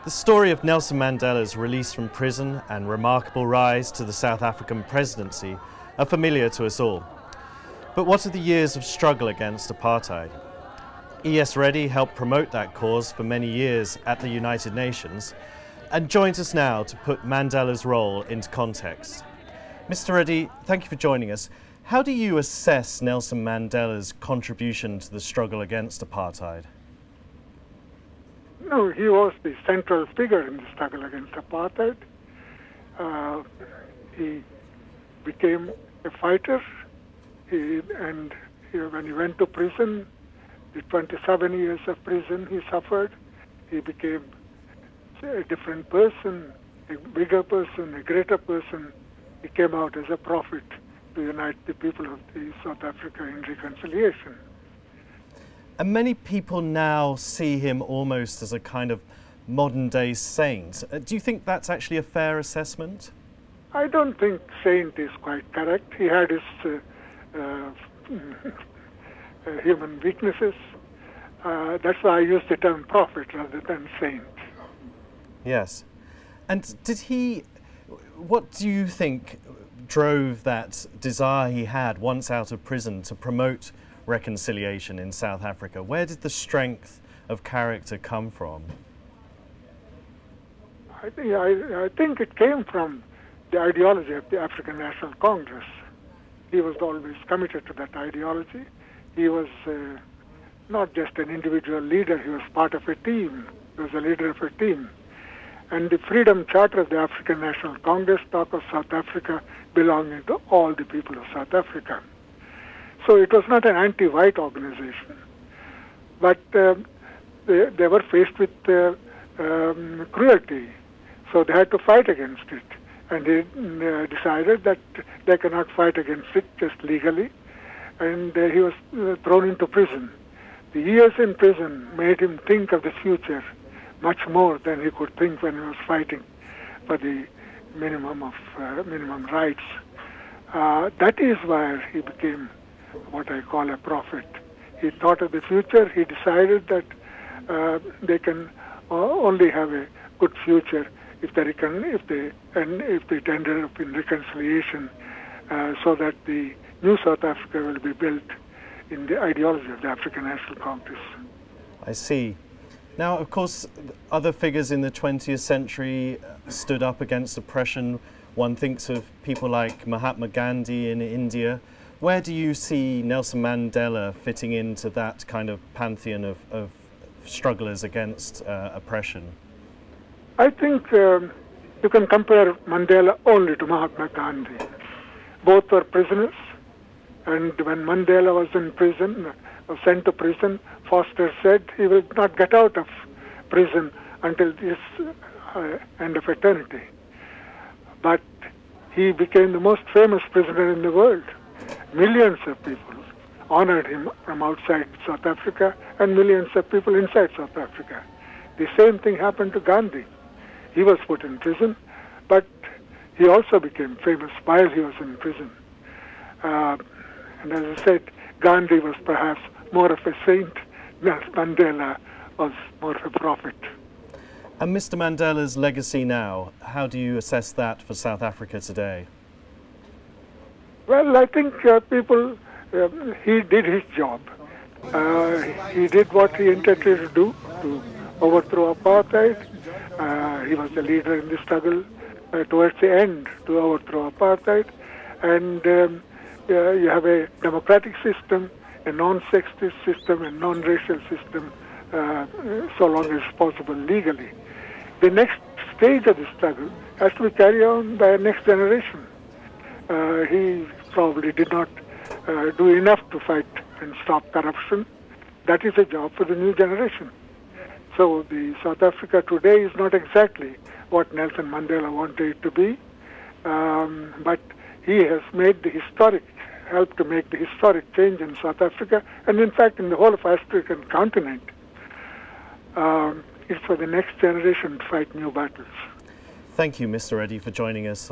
The story of Nelson Mandela's release from prison and remarkable rise to the South African presidency are familiar to us all. But what are the years of struggle against apartheid? ES Reddy helped promote that cause for many years at the United Nations and joins us now to put Mandela's role into context. Mr. Reddy, thank you for joining us. How do you assess Nelson Mandela's contribution to the struggle against apartheid? No, he was the central figure in the struggle against apartheid. He became a fighter, when he went to prison, the 27 years of prison he suffered, he became a different person, a bigger person, a greater person. He came out as a prophet to unite the people of South Africa in reconciliation. And many people now see him almost as a kind of modern-day saint. Do you think that's actually a fair assessment? I don't think saint is quite correct. He had his human weaknesses. That's why I use the term prophet rather than saint. Yes. And what do you think drove that desire he had once out of prison to promote reconciliation in South Africa? Where did the strength of character come from? I think it came from the ideology of the African National Congress. He was always committed to that ideology. He was not just an individual leader, he was part of a team. He was a leader of a team. And the Freedom Charter of the African National Congress talks of South Africa belonging to all the people of South Africa. So it was not an anti-white organization, but they were faced with cruelty, so they had to fight against it. And they decided that they cannot fight against it just legally, and he was thrown into prison. The years in prison made him think of the future much more than he could think when he was fighting for the minimum rights. That is why he became what I call a prophet. He thought of the future. He decided that they can only have a good future if they ended up in reconciliation, so that the new South Africa will be built in the ideology of the African National Congress. I see. Now, of course, other figures in the 20th century stood up against oppression. One thinks of people like Mahatma Gandhi in India. Where do you see Nelson Mandela fitting into that kind of pantheon of strugglers against oppression? I think you can compare Mandela only to Mahatma Gandhi. Both were prisoners, and when Mandela was in prison, was sent to prison, Foster said he will not get out of prison until this end of eternity. But he became the most famous prisoner in the world. Millions of people honored him from outside South Africa and millions of people inside South Africa. The same thing happened to Gandhi. He was put in prison, but he also became famous while he was in prison. And as I said, Gandhi was perhaps more of a saint, Nelson Mandela was more of a prophet. And Mr. Mandela's legacy now, how do you assess that for South Africa today? Well, I think he did his job. He did what he intended to do, to overthrow apartheid. He was the leader in the struggle towards the end to overthrow apartheid. And you have a democratic system, a non-sexist system, a non-racial system, so long as possible legally. The next stage of the struggle has to be carried on by a next generation. He probably did not do enough to fight and stop corruption. That is a job for the new generation. So the South Africa today is not exactly what Nelson Mandela wanted it to be, but he has made helped to make the historic change in South Africa, and in fact in the whole of African continent. It's for the next generation to fight new battles. Thank you, Mr. Reddy, for joining us.